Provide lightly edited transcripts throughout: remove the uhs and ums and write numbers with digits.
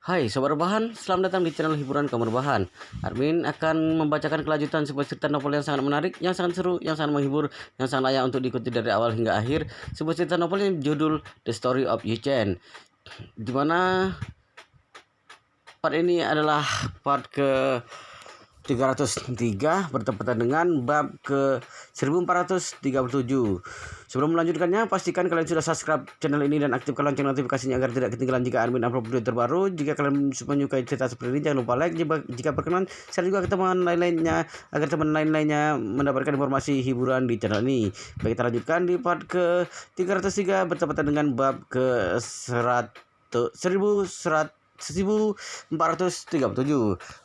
Hai Sobat Rebahan, selamat datang di channel hiburan Kamu Rebahan. Admin akan membacakan kelanjutan sebuah cerita novel yang sangat menarik, yang sangat seru, yang sangat menghibur, yang sangat layak untuk diikuti dari awal hingga akhir. Sebuah cerita novel yang judul The Story of Yu Chen, dimana part ini adalah part ke 303 bertepatan dengan bab ke 1437. Sebelum melanjutkannya, pastikan kalian sudah subscribe channel ini dan aktifkan lonceng notifikasinya agar tidak ketinggalan jika admin upload video terbaru. Jika kalian menyukai cerita seperti ini, jangan lupa like. Jika berkenan, share juga ke teman lain-lainnya agar teman lain-lainnya mendapatkan informasi hiburan di channel ini. Baik, kita lanjutkan di part ke 303 bertepatan dengan bab ke 1437.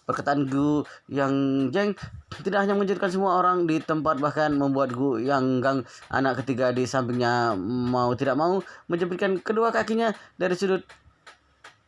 Perkataan Gu Yang Jeng tidak hanya mengejutkan semua orang di tempat, bahkan membuat Gu Yang Gang, anak ketiga di sampingnya, mau tidak mau menjepitkan kedua kakinya dari sudut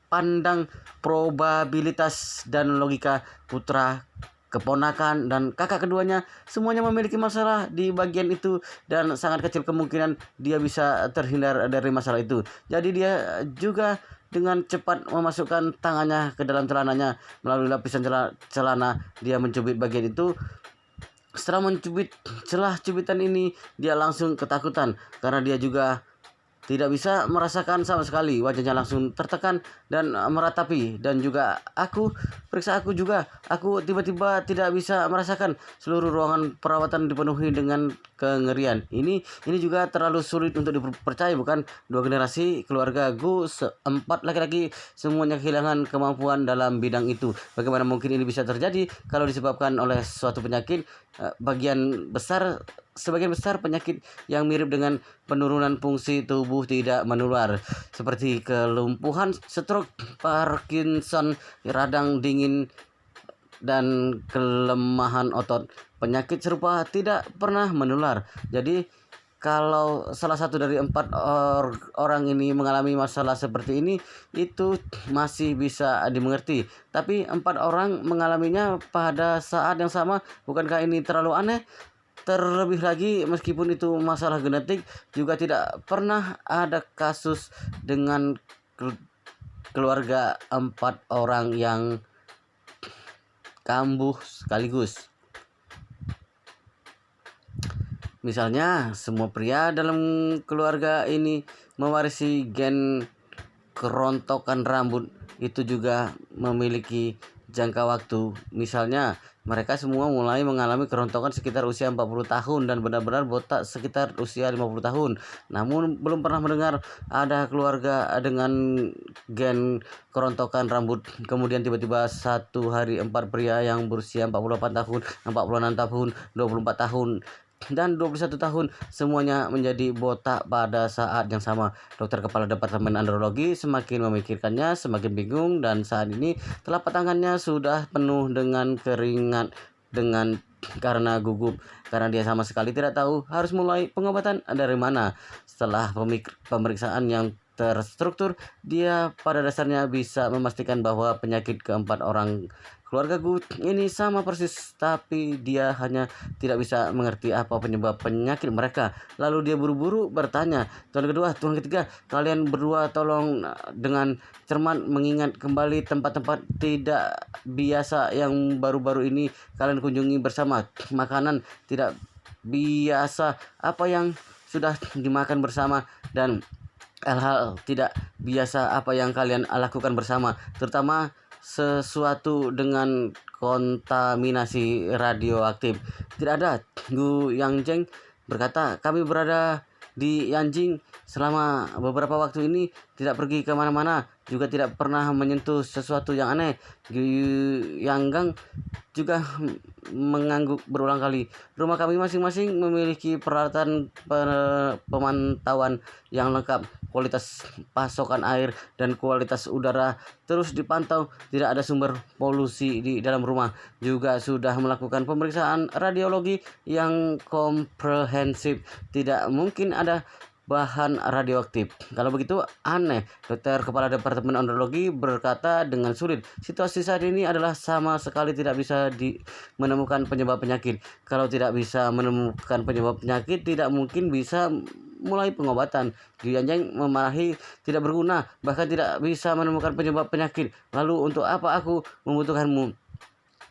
pandang probabilitas dan logika. Putra, keponakan, dan kakak keduanya semuanya memiliki masalah di bagian itu, dan sangat kecil kemungkinan dia bisa terhindar dari masalah itu. Jadi dia juga dengan cepat memasukkan tangannya ke dalam celananya. Melalui lapisan celana, dia mencubit bagian itu. Setelah mencubit celah cubitan ini, dia langsung ketakutan karena dia juga tidak bisa merasakan sama sekali. Wajahnya langsung tertekan dan meratapi. Dan juga aku juga. Aku tiba-tiba tidak bisa merasakan. Seluruh ruangan perawatan dipenuhi dengan kengerian. Ini juga terlalu sulit untuk dipercaya, bukan? Dua generasi keluarga Gu, empat laki-laki, semuanya kehilangan kemampuan dalam bidang itu. Bagaimana mungkin ini bisa terjadi kalau disebabkan oleh suatu penyakit? Sebagian besar penyakit yang mirip dengan penurunan fungsi tubuh tidak menular, seperti kelumpuhan, stroke, Parkinson, radang dingin, dan kelemahan otot. Penyakit serupa tidak pernah menular. Jadi kalau salah satu dari empat orang ini mengalami masalah seperti ini, itu masih bisa dimengerti. Tapi empat orang mengalaminya pada saat yang sama, bukankah ini terlalu aneh? Terlebih lagi, meskipun itu masalah genetik, juga tidak pernah ada kasus dengan keluarga empat orang yang kambuh sekaligus. Misalnya, semua pria dalam keluarga ini mewarisi gen kerontokan rambut. Itu juga memiliki jangka waktu. Misalnya, mereka semua mulai mengalami kerontokan sekitar usia 40 tahun dan benar-benar botak sekitar usia 50 tahun. Namun belum pernah mendengar ada keluarga dengan gen kerontokan rambut. Kemudian tiba-tiba satu hari empat pria yang berusia 48 tahun, 46 tahun, 24 tahun, dan 21 tahun semuanya menjadi botak pada saat yang sama. Dokter kepala departemen andrologi semakin memikirkannya, semakin bingung, dan saat ini telapak tangannya sudah penuh dengan keringat karena gugup, karena dia sama sekali tidak tahu harus mulai pengobatan dari mana. Setelah pemeriksaan yang terstruktur, dia pada dasarnya bisa memastikan bahwa penyakit keempat orang keluarga Gu ini sama persis, tapi dia hanya tidak bisa mengerti apa penyebab penyakit mereka. Lalu dia buru-buru bertanya, Tuan kedua, Tuan ketiga, kalian berdua tolong dengan cermat mengingat kembali tempat-tempat tidak biasa yang baru-baru ini kalian kunjungi bersama. Makanan tidak biasa apa yang sudah dimakan bersama, dan hal-hal tidak biasa apa yang kalian lakukan bersama, terutama sesuatu dengan kontaminasi radioaktif. Tidak ada. Gu Yang Jeng berkata, kami berada di Yanjing selama beberapa waktu ini, tidak pergi kemana-mana, juga tidak pernah menyentuh sesuatu yang aneh. Gu Yang Gang juga mengangguk berulang kali. Rumah kami masing-masing memiliki peralatan pemantauan yang lengkap. Kualitas pasokan air dan kualitas udara terus dipantau. Tidak ada sumber polusi di dalam rumah. Juga sudah melakukan pemeriksaan radiologi yang komprehensif. Tidak mungkin ada bahan radioaktif. Kalau begitu aneh, dokter kepala Departemen Andrologi berkata dengan sulit. Situasi saat ini adalah sama sekali tidak bisa menemukan penyebab penyakit. Kalau tidak bisa menemukan penyebab penyakit, tidak mungkin bisa mulai pengobatan. Gu Yanjeng memarahi, tidak berguna, bahkan tidak bisa menemukan penyebab penyakit. Lalu untuk apa aku membutuhkanmu?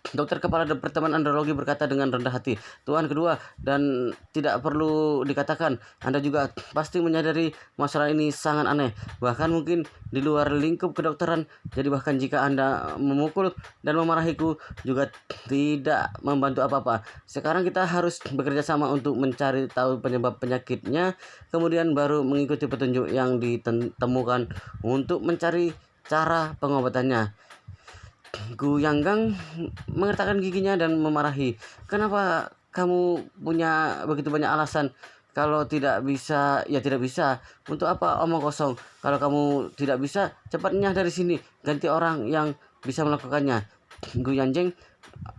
Dokter kepala Departemen Andrologi berkata dengan rendah hati. Tuan kedua, dan tidak perlu dikatakan, Anda juga pasti menyadari masalah ini sangat aneh, bahkan mungkin di luar lingkup kedokteran. Jadi bahkan jika Anda memukul dan memarahiku juga tidak membantu apa-apa. Sekarang kita harus bekerja sama untuk mencari tahu penyebab penyakitnya, kemudian baru mengikuti petunjuk yang ditemukan untuk mencari cara pengobatannya. Gu Yanggang mengertakkan giginya dan memarahi. Kenapa kamu punya begitu banyak alasan? Kalau tidak bisa, ya tidak bisa. Untuk apa omong kosong? Kalau kamu tidak bisa, cepatnya dari sini. Ganti orang yang bisa melakukannya. Gu Yanjeng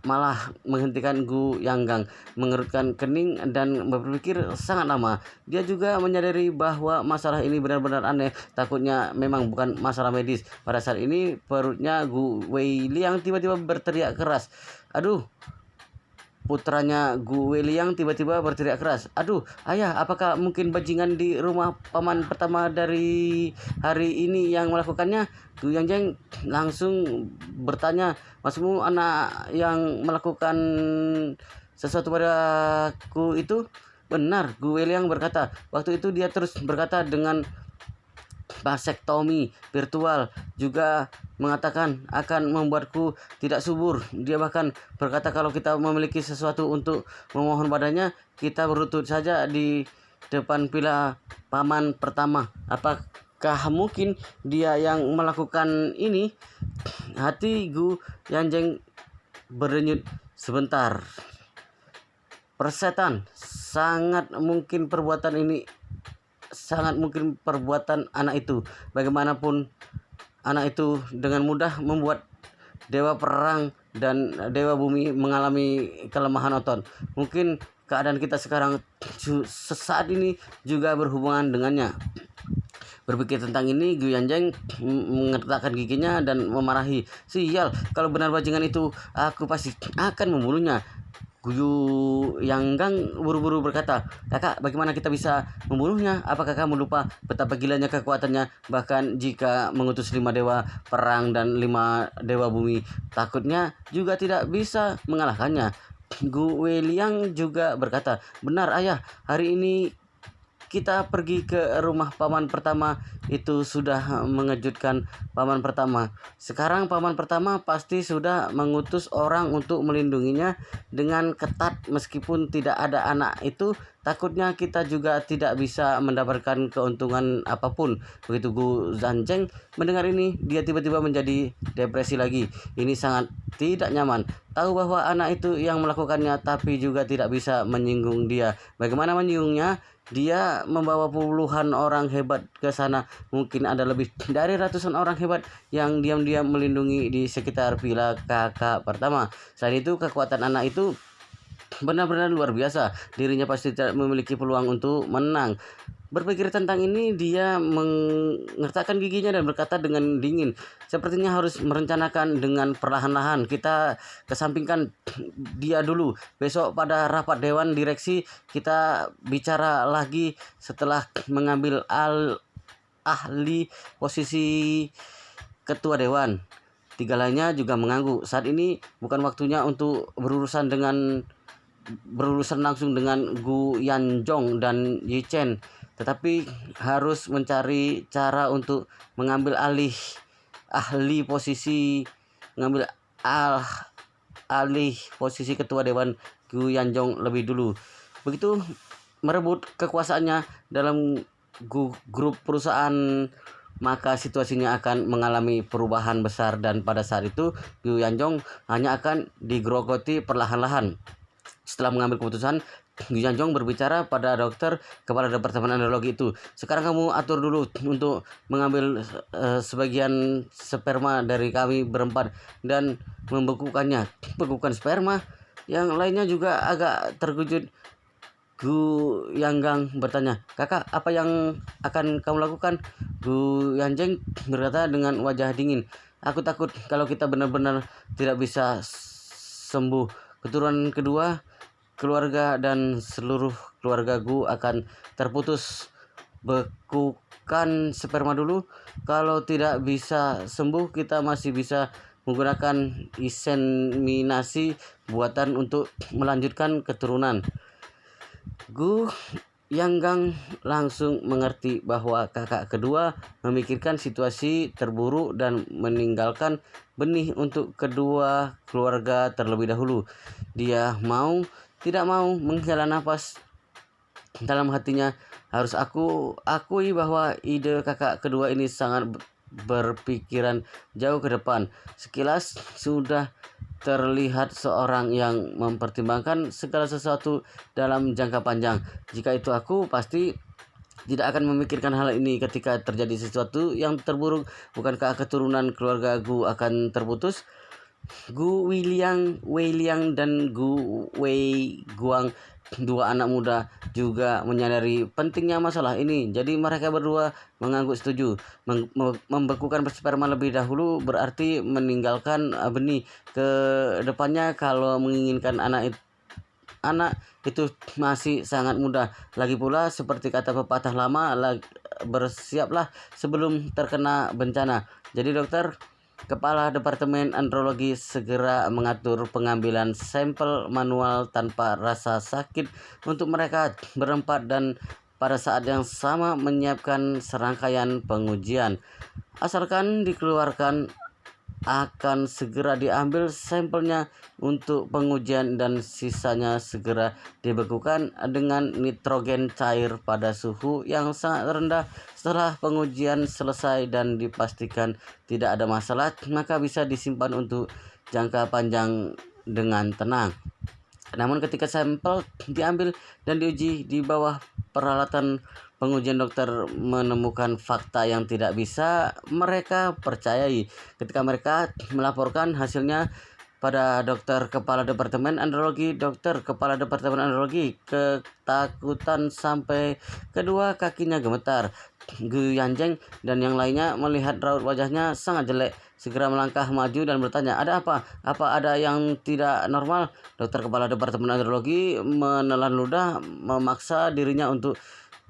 malah menghentikan Gu Yanggang, mengerutkan kening dan berpikir sangat lama. Dia juga menyadari bahwa masalah ini benar-benar aneh. Takutnya memang bukan masalah medis. Pada saat ini perutnya Gu Weiliang tiba-tiba berteriak keras. Aduh. Putranya Gu Weiliang tiba-tiba berteriak keras. Aduh, ayah, apakah mungkin bajingan di rumah paman pertama dari hari ini yang melakukannya? Gu Yangjeng langsung bertanya, maksudmu anak yang melakukan sesuatu padaku itu? Benar, Gu Weiliang berkata. Waktu itu dia terus berkata dengan vasektomi virtual juga mengatakan akan membuatku tidak subur. Dia bahkan berkata kalau kita memiliki sesuatu untuk memohon padanya, kita berlutut saja di depan pila paman pertama. Apakah mungkin dia yang melakukan ini? Hati Gu Yanjeng berdenyut sebentar. Persetan, sangat mungkin perbuatan anak itu. Bagaimanapun anak itu dengan mudah membuat dewa perang dan dewa bumi mengalami kelemahan otot. Mungkin keadaan kita sekarang sesaat ini juga berhubungan dengannya. Berpikir tentang ini, Gu Yanjeng mengertakkan giginya dan memarahi. Sial, kalau benar bajingan itu, aku pasti akan membunuhnya. Gu Yanggang buru-buru berkata, kakak, bagaimana kita bisa membunuhnya? Apakah kamu lupa betapa gilanya kekuatannya? Bahkan jika mengutus 5 dewa perang dan 5 dewa bumi, takutnya juga tidak bisa mengalahkannya. Gu Weiliang juga berkata, benar ayah, hari ini kita pergi ke rumah paman pertama. Itu sudah mengejutkan paman pertama. Sekarang paman pertama pasti sudah mengutus orang untuk melindunginya dengan ketat. Meskipun tidak ada anak itu, takutnya kita juga tidak bisa mendapatkan keuntungan apapun. Begitu Gu Zanjeng mendengar ini, dia tiba-tiba menjadi depresi lagi. Ini sangat tidak nyaman. Tahu bahwa anak itu yang melakukannya, tapi juga tidak bisa menyinggung dia. Bagaimana menyinggungnya? Dia membawa puluhan orang hebat ke sana. Mungkin ada lebih dari ratusan orang hebat yang diam-diam melindungi di sekitar villa kakak pertama. Selain itu, kekuatan anak itu benar-benar luar biasa. Dirinya pasti tidak memiliki peluang untuk menang. Berpikir tentang ini, dia mengertakkan giginya dan berkata dengan dingin, sepertinya harus merencanakan dengan perlahan-lahan. Kita kesampingkan dia dulu. Besok pada rapat dewan direksi kita bicara lagi setelah mengambil ahli posisi ketua dewan. 3 lainnya juga mengangguk. Saat ini bukan waktunya untuk berurusan langsung dengan Gu Yanjong dan Yi Chen, tetapi harus mencari cara untuk mengambil alih posisi ketua dewan Gu Yanjong lebih dulu. Begitu merebut kekuasaannya dalam grup perusahaan, maka situasinya akan mengalami perubahan besar, dan pada saat itu Gu Yanjong hanya akan digerogoti perlahan-lahan. Setelah mengambil keputusan, Gu Yanjong berbicara pada dokter kepala Departemen Andrologi itu. Sekarang kamu atur dulu untuk mengambil sebagian sperma dari kami berempat dan membekukannya. Bekukan sperma? Yang lainnya juga agak terkejut. Gu Yanggang bertanya, "Kakak, apa yang akan kamu lakukan?" Gu Yanjeng berkata dengan wajah dingin, "Aku takut kalau kita benar-benar tidak bisa sembuh. Keturunan kedua, keluarga dan seluruh keluarga Gu akan terputus. Bekukan sperma dulu. Kalau tidak bisa sembuh, kita masih bisa menggunakan inseminasi buatan untuk melanjutkan keturunan." Gu Yanggang langsung mengerti bahwa kakak kedua memikirkan situasi terburuk dan meninggalkan benih untuk kedua keluarga terlebih dahulu. Dia tidak mau menghela nafas dalam hatinya. Harus aku akui bahwa ide kakak kedua ini sangat berpikiran jauh ke depan. Sekilas sudah terlihat seorang yang mempertimbangkan segala sesuatu dalam jangka panjang. Jika itu aku, pasti tidak akan memikirkan hal ini ketika terjadi sesuatu yang terburuk. Bukankah keturunan keluarga Gu akan terputus? Gu Weiliang dan Gu Wei Guang, dua anak muda, juga menyadari pentingnya masalah ini. Jadi mereka berdua mengangguk setuju. Membekukan sperma lebih dahulu berarti meninggalkan benih ke depannya. Kalau menginginkan anak itu masih sangat mudah. Lagi pula seperti kata pepatah lama, bersiaplah sebelum terkena bencana. Jadi dokter kepala Departemen Andrologi segera mengatur pengambilan sampel manual tanpa rasa sakit untuk mereka berempat dan pada saat yang sama menyiapkan serangkaian pengujian. Asalkan dikeluarkan, akan segera diambil sampelnya untuk pengujian dan sisanya segera dibekukan dengan nitrogen cair pada suhu yang sangat rendah. Setelah pengujian selesai dan dipastikan tidak ada masalah, maka bisa disimpan untuk jangka panjang dengan tenang. Namun ketika sampel diambil dan diuji di bawah peralatan pengujian, dokter menemukan fakta yang tidak bisa mereka percayai. Ketika mereka melaporkan hasilnya pada dokter kepala Departemen Andrologi, dokter kepala Departemen Andrologi ketakutan sampai kedua kakinya gemetar. Gu Yanjeng dan yang lainnya melihat raut wajahnya sangat jelek, segera melangkah maju dan bertanya, "Ada apa? Apa ada yang tidak normal?" Dokter kepala Departemen Andrologi menelan ludah, memaksa dirinya untuk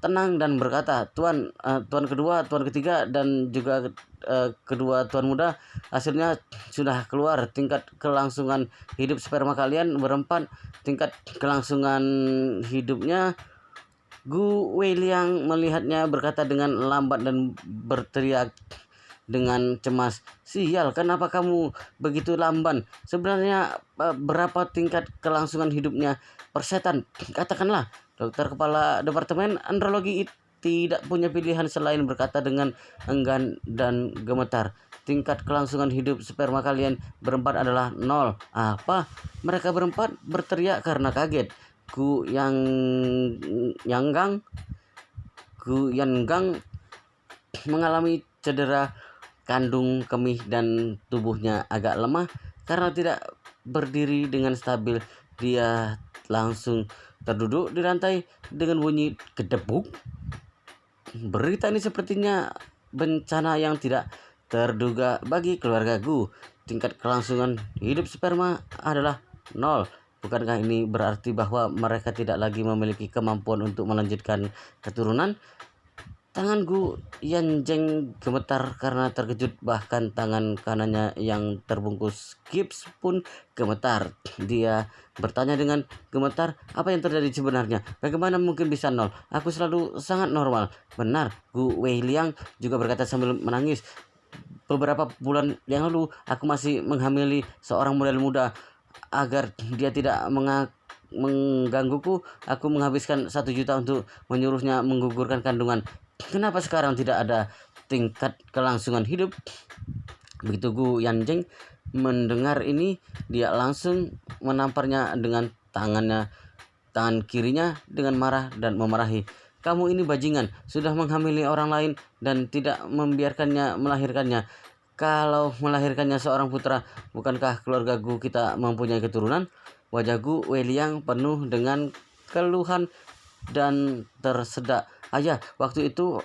tenang dan berkata, tuan kedua, tuan ketiga, dan juga kedua tuan muda, hasilnya sudah keluar. Tingkat kelangsungan hidup sperma kalian berempat, tingkat kelangsungan hidupnya." Gu Weiliang melihatnya berkata dengan lambat dan berteriak dengan cemas, "Sial, kenapa kamu begitu lamban? Sebenarnya berapa tingkat kelangsungan hidupnya? Persetan, katakanlah." Dokter kepala Departemen Andrologi tidak punya pilihan selain berkata dengan enggan dan gemetar, "Tingkat kelangsungan hidup sperma kalian berempat adalah 0. "Apa?" Mereka berempat berteriak karena kaget. Gu Yanggang mengalami cedera kandung kemih dan tubuhnya agak lemah karena tidak berdiri dengan stabil. Dia langsung terduduk di lantai dengan bunyi gedebuk. Berita ini sepertinya bencana yang tidak terduga bagi keluarga Gu. Tingkat kelangsungan hidup sperma adalah 0. Bukankah ini berarti bahwa mereka tidak lagi memiliki kemampuan untuk melanjutkan keturunan? Tangan Gu Yanjeng gemetar karena terkejut, bahkan tangan kanannya yang terbungkus gips pun gemetar. Dia bertanya dengan gemetar, "Apa yang terjadi sebenarnya? Bagaimana mungkin bisa 0? Aku selalu sangat normal." "Benar," Gu Weiliang juga berkata sambil menangis. "Beberapa bulan yang lalu aku masih menghamili seorang model muda. Agar dia tidak menggangguku, aku menghabiskan 1 juta untuk menyuruhnya menggugurkan kandungan. Kenapa sekarang tidak ada tingkat kelangsungan hidup?" Begitu Gu Yanjeng mendengar ini, dia langsung menamparnya dengan tangan kirinya dengan marah dan memarahi, "Kamu ini bajingan, sudah menghamili orang lain dan tidak membiarkannya melahirkannya. Kalau melahirkannya seorang putra, bukankah keluarga Gu kita mempunyai keturunan?" Wajah Gu Weiliang penuh dengan keluhan dan tersedak. Ayah, waktu itu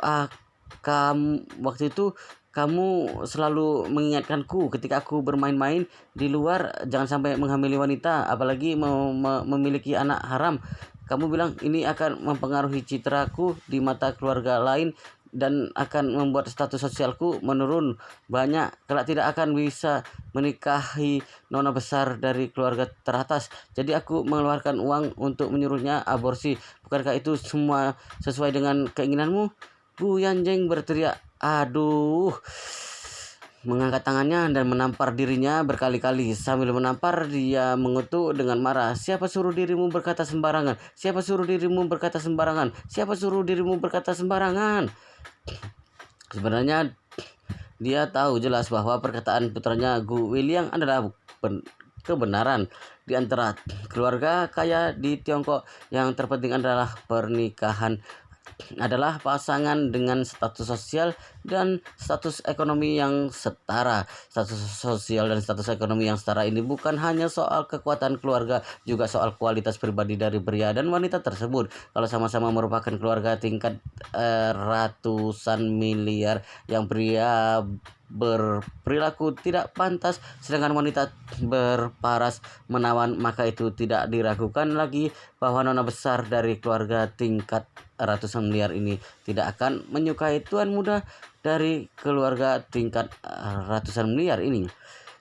kamu selalu mengingatkanku ketika aku bermain-main di luar, jangan sampai menghamili wanita, apalagi memiliki anak haram. Kamu bilang ini akan mempengaruhi citraku di mata keluarga lain dan akan membuat status sosialku menurun banyak. Kelak tidak akan bisa menikahi nona besar dari keluarga teratas. Jadi aku mengeluarkan uang untuk menyuruhnya aborsi. Bukankah itu semua sesuai dengan keinginanmu? Bu Yanjeng berteriak. Aduh, mengangkat tangannya dan menampar dirinya berkali-kali. Sambil menampar, dia mengutuk dengan marah. Siapa suruh dirimu berkata sembarangan? Siapa suruh dirimu berkata sembarangan? Siapa suruh dirimu berkata sembarangan? Sebenarnya dia tahu jelas bahwa perkataan putranya Gu William adalah kebenaran. Di antara keluarga kaya di Tiongkok, yang terpenting adalah pernikahan adalah pasangan dengan status sosial dan status ekonomi yang setara. Status sosial dan status ekonomi yang setara ini bukan hanya soal kekuatan keluarga, juga soal kualitas pribadi dari pria dan wanita tersebut. Kalau sama-sama merupakan keluarga tingkat ratusan miliar, yang pria berperilaku tidak pantas sedangkan wanita berparas menawan, maka itu tidak diragukan lagi bahwa nona besar dari keluarga tingkat ratusan miliar ini tidak akan menyukai tuan muda dari keluarga tingkat ratusan miliar ini.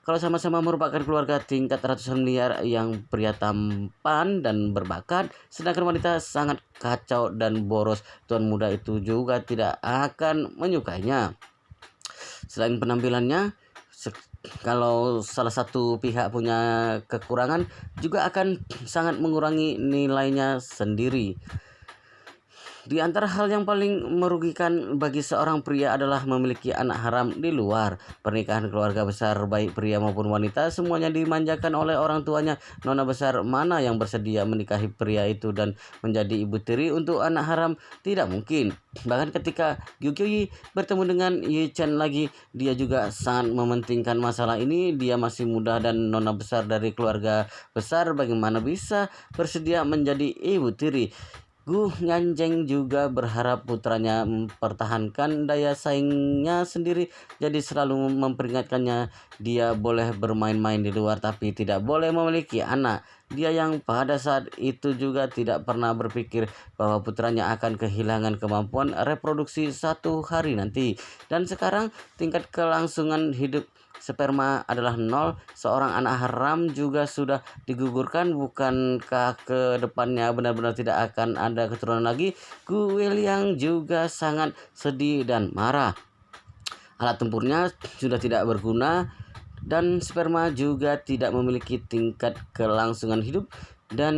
Kalau sama-sama merupakan keluarga tingkat ratusan miliar yang pria tampan dan berbakat, sedangkan wanita sangat kacau dan boros, tuan muda itu juga tidak akan menyukainya. Selain penampilannya, kalau salah satu pihak punya kekurangan, juga akan sangat mengurangi nilainya sendiri. Di antara hal yang paling merugikan bagi seorang pria adalah memiliki anak haram di luar pernikahan. Keluarga besar, baik pria maupun wanita, semuanya dimanjakan oleh orang tuanya. Nona besar mana yang bersedia menikahi pria itu dan menjadi ibu tiri untuk anak haram? Tidak mungkin. Bahkan ketika Yu Qiuyi bertemu dengan Yi Chen lagi, dia juga sangat mementingkan masalah ini. Dia masih muda dan nona besar dari keluarga besar, bagaimana bisa bersedia menjadi ibu tiri? Gu Yanjeng juga berharap putranya mempertahankan daya saingnya sendiri, jadi selalu memperingatkannya dia boleh bermain-main di luar tapi tidak boleh memiliki anak. Dia yang pada saat itu juga tidak pernah berpikir bahwa putranya akan kehilangan kemampuan reproduksi satu hari nanti. Dan sekarang tingkat kelangsungan hidup sperma adalah 0. Seorang anak haram juga sudah digugurkan. Bukankah ke depannya benar-benar tidak akan ada keturunan lagi? Gu William juga sangat sedih dan marah. Alat tempurnya sudah tidak berguna dan sperma juga tidak memiliki tingkat kelangsungan hidup, dan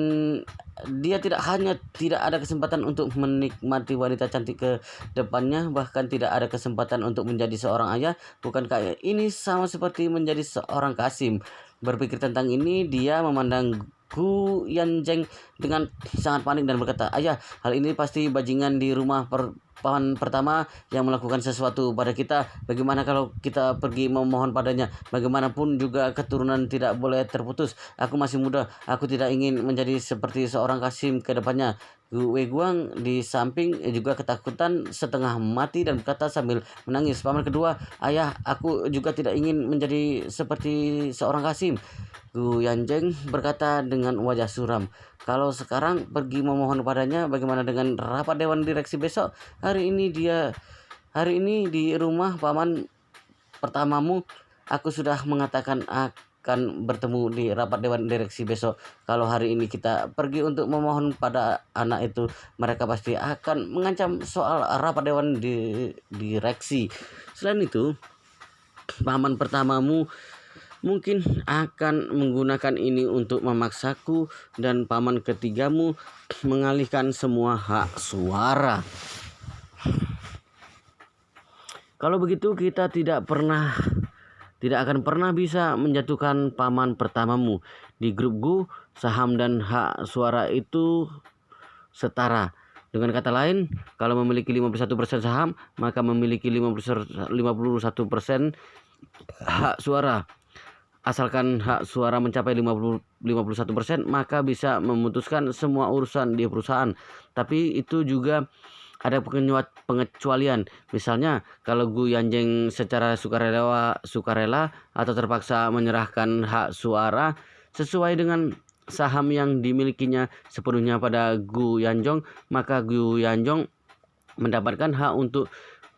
dia tidak hanya tidak ada kesempatan untuk menikmati wanita cantik ke depannya, bahkan tidak ada kesempatan untuk menjadi seorang ayah. Bukankah ini sama seperti menjadi seorang Kasim? Berpikir tentang ini, dia memandang Gu Yanjeng dengan sangat panik dan berkata, "Ayah, hal ini pasti bajingan di rumah pohon pertama yang melakukan sesuatu pada kita. Bagaimana kalau kita pergi memohon padanya? Bagaimanapun juga keturunan tidak boleh terputus. Aku masih muda, aku tidak ingin menjadi seperti seorang Kasim ke depannya." Gu Weguang di samping juga ketakutan setengah mati dan berkata sambil menangis, "Paman kedua, ayah, aku juga tidak ingin menjadi seperti seorang Kasim." Gu Yanjeng berkata dengan wajah suram, "Kalau sekarang pergi memohon padanya, bagaimana dengan rapat dewan direksi besok? Hari ini di rumah paman pertamamu, aku sudah mengatakan akan bertemu di rapat dewan direksi besok. Kalau hari ini kita pergi untuk memohon pada anak itu, mereka pasti akan mengancam soal rapat dewan direksi. Selain itu, paman pertamamu mungkin akan menggunakan ini untuk memaksaku dan paman ketigamu mengalihkan semua hak suara. Kalau begitu kita tidak akan pernah bisa menjatuhkan paman pertamamu. Di grup Gu, saham dan hak suara itu setara. Dengan kata lain, kalau memiliki 51% saham, maka memiliki 51% hak suara. asalkan hak suara mencapai 51%, maka bisa memutuskan semua urusan di perusahaan. Tapi itu juga ada pengecualian. Misalnya kalau Gu Yanjeng secara sukarela atau terpaksa menyerahkan hak suara sesuai dengan saham yang dimilikinya sepenuhnya pada Gu Yanjong, maka Gu Yanjong mendapatkan hak untuk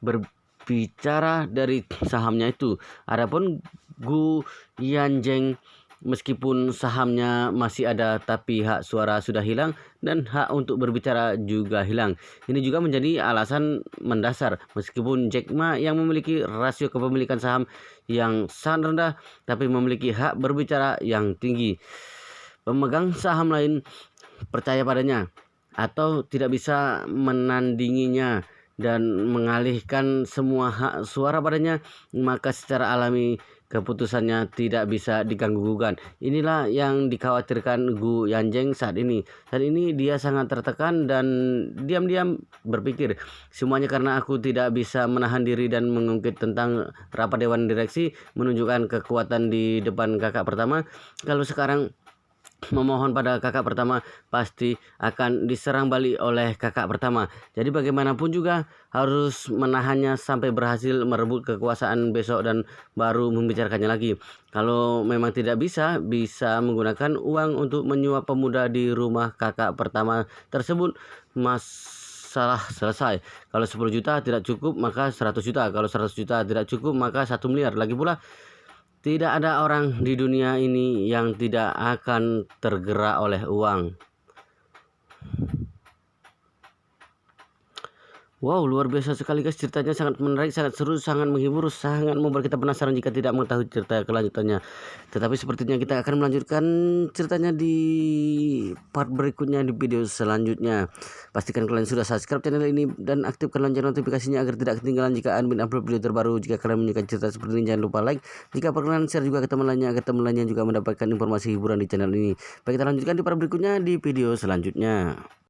berbicara dari sahamnya itu. Adapun Gu Yanjeng meskipun sahamnya masih ada tapi hak suara sudah hilang dan hak untuk berbicara juga hilang. Ini juga menjadi alasan mendasar meskipun Jack Ma yang memiliki rasio kepemilikan saham yang sangat rendah tapi memiliki hak berbicara yang tinggi. Pemegang saham lain percaya padanya atau tidak bisa menandinginya dan mengalihkan semua hak suara padanya, maka secara alami keputusannya tidak bisa diganggu-gugat. Inilah yang dikhawatirkan Gu Yanjeng saat ini. Saat ini dia sangat tertekan dan diam-diam berpikir, semuanya karena aku tidak bisa menahan diri dan mengungkit tentang rapat dewan direksi, menunjukkan kekuatan di depan kakak pertama. Kalau sekarang memohon pada kakak pertama, pasti akan diserang balik oleh kakak pertama. Jadi bagaimanapun juga harus menahannya sampai berhasil merebut kekuasaan besok dan baru membicarakannya lagi. Kalau memang tidak bisa menggunakan uang untuk menyuap pemuda di rumah kakak pertama tersebut. Masalah selesai. Kalau 10 juta tidak cukup, maka 100 juta. Kalau 100 juta tidak cukup, maka 1 miliar. Lagi pula, tidak ada orang di dunia ini yang tidak akan tergerak oleh uang. Wow, luar biasa sekali guys, ceritanya sangat menarik, sangat seru, sangat menghibur, sangat membuat kita penasaran jika tidak mengetahui cerita kelanjutannya. Tetapi sepertinya kita akan melanjutkan ceritanya di part berikutnya di video selanjutnya. Pastikan kalian sudah subscribe channel ini dan aktifkan lonceng notifikasinya agar tidak ketinggalan jika admin upload video terbaru. Jika kalian menyukai cerita seperti ini, jangan lupa like. Jika perkenan, share juga ke teman lainnya agar teman lainnya juga mendapatkan informasi hiburan di channel ini. Baik, kita lanjutkan di part berikutnya di video selanjutnya.